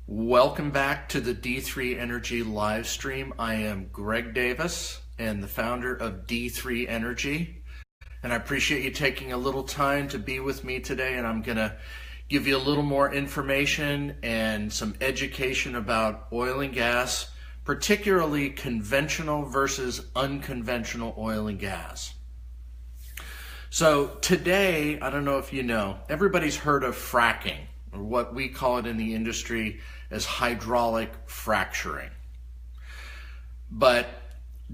Welcome back to the D3 Energy live stream. I am Greg Davis and the founder of D3 Energy. And I appreciate you taking a little time to be with me today. And I'm going to give you a little more information and some education about oil and gas, particularly conventional versus unconventional oil and gas. So today, I don't know if you know, everybody's heard of fracking, or what we call it in the industry as hydraulic fracturing. But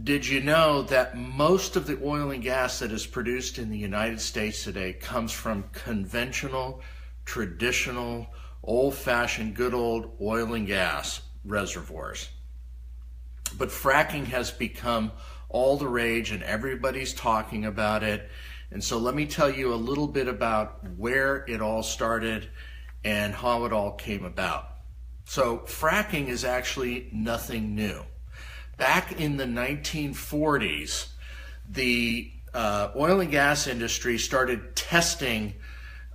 did you know that most of the oil and gas that is produced in the United States today comes from conventional, traditional, old-fashioned, good old oil and gas reservoirs? But fracking has become all the rage and everybody's talking about it. And so let me tell you a little bit about where it all started and how it all came about. So fracking is actually nothing new. Back in the 1940s, the oil and gas industry started testing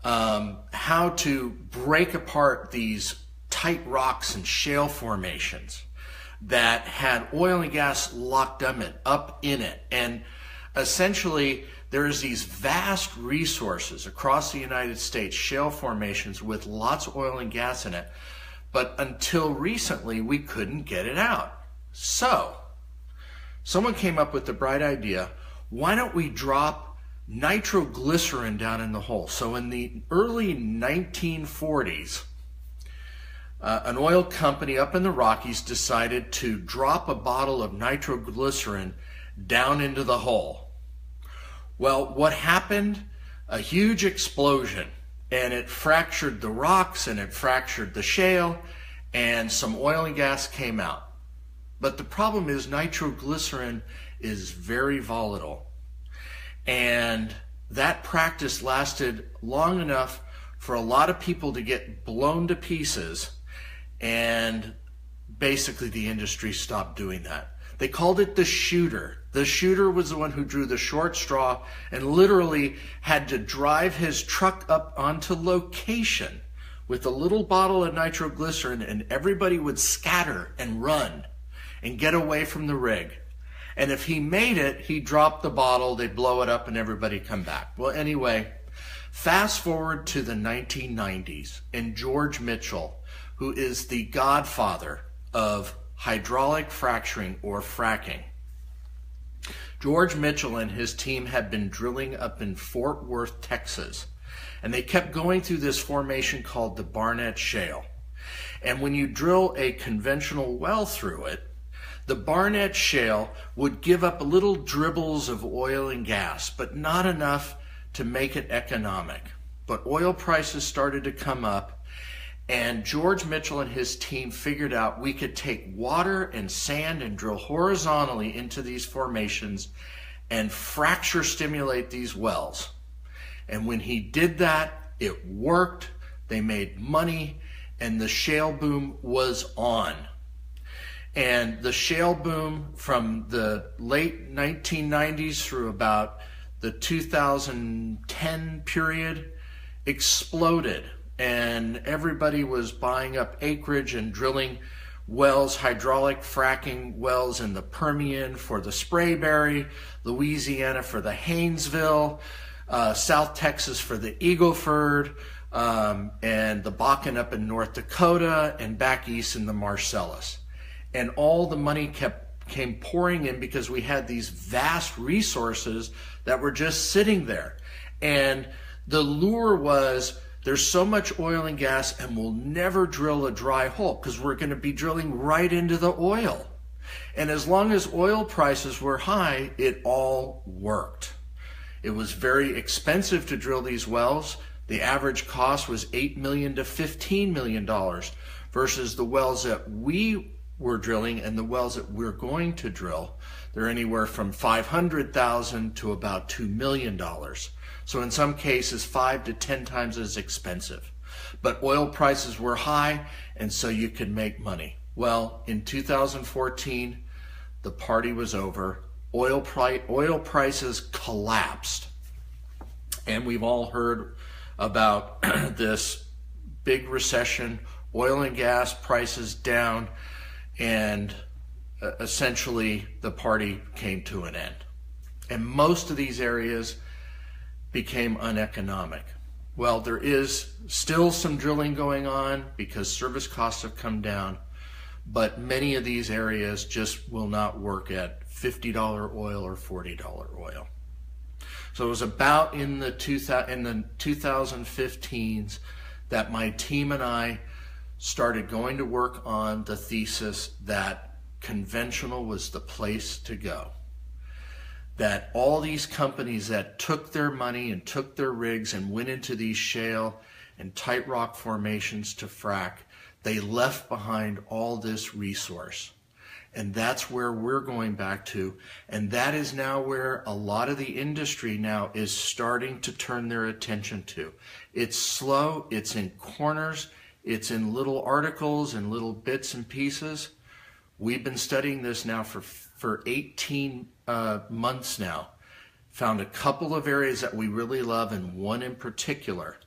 how to break apart these tight rocks and shale formations that had oil and gas locked up in it. And essentially, there's these vast resources across the United States, shale formations with lots of oil and gas in it. But until recently, we couldn't get it out. So someone came up with the bright idea, why don't we drop nitroglycerin down in the hole? So in the early 1940s, an oil company up in the Rockies decided to drop a bottle of nitroglycerin down into the hole. Well, what happened? A huge explosion, and it fractured the rocks and it fractured the shale, and some oil and gas came out. But the problem is nitroglycerin is very volatile, and that practice lasted long enough for a lot of people to get blown to pieces, and basically the industry stopped doing that. They called it the shooter. The shooter was the one who drew the short straw and literally had to drive his truck up onto location with a little bottle of nitroglycerin, and everybody would scatter and run and get away from the rig. And if he made it, he dropped the bottle, they'd blow it up, and everybody come back. Well, anyway, fast forward to the 1990s, and George Mitchell, who is the godfather of hydraulic fracturing or fracking. George Mitchell and his team had been drilling up in Fort Worth, Texas, and they kept going through this formation called the Barnett Shale. And when you drill a conventional well through it, the Barnett Shale would give up little dribbles of oil and gas, but not enough to make it economic. But oil prices started to come up, and George Mitchell and his team figured out we could take water and sand and drill horizontally into these formations and fracture stimulate these wells. And when he did that, it worked, they made money, and the shale boom was on. And the shale boom from the late 1990s through about the 2010 period exploded. And everybody was buying up acreage and drilling wells, hydraulic fracking wells in the Permian for the Sprayberry, Louisiana for the Haynesville, South Texas for the Eagle Ford, and the Bakken up in North Dakota, and back east in the Marcellus. And all the money came pouring in because we had these vast resources that were just sitting there. And the lure was, there's so much oil and gas, and we'll never drill a dry hole because we're going to be drilling right into the oil. And as long as oil prices were high, it all worked. It was very expensive to drill these wells. The average cost was $8 million to $15 million versus the wells that we were drilling and the wells that we're going to drill. They're anywhere from $500,000 to about $2 million. So in some cases, 5 to 10 times as expensive. But oil prices were high, and so you could make money. Well, in 2014, the party was over. Oil prices collapsed. And we've all heard about this big recession oil and gas prices down, and essentially the party came to an end. And most of these areas became uneconomic. Well, there is still some drilling going on because service costs have come down, but many of these areas just will not work at $50 oil or $40 oil. So it was about in the 2015s that my team and I started going to work on the thesis that conventional was the place to go. That all these companies that took their money and took their rigs and went into these shale and tight rock formations to frack, they left behind all this resource. And that's where we're going back to. And that is now where a lot of the industry now is starting to turn their attention to. It's slow, it's in corners, it's in little articles and little bits and pieces. We've been studying this now for 18 months now. Found a couple of areas that we really love and one in particular.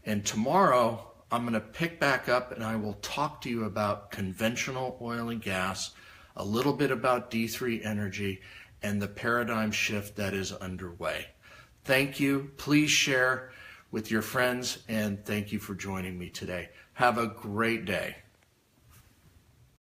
And tomorrow I'm going to pick back up and I will talk to you about conventional oil and gas, a little bit about D3 energy, and the paradigm shift that is underway. Thank you. Please share with your friends, and thank you for joining me today. Have a great day.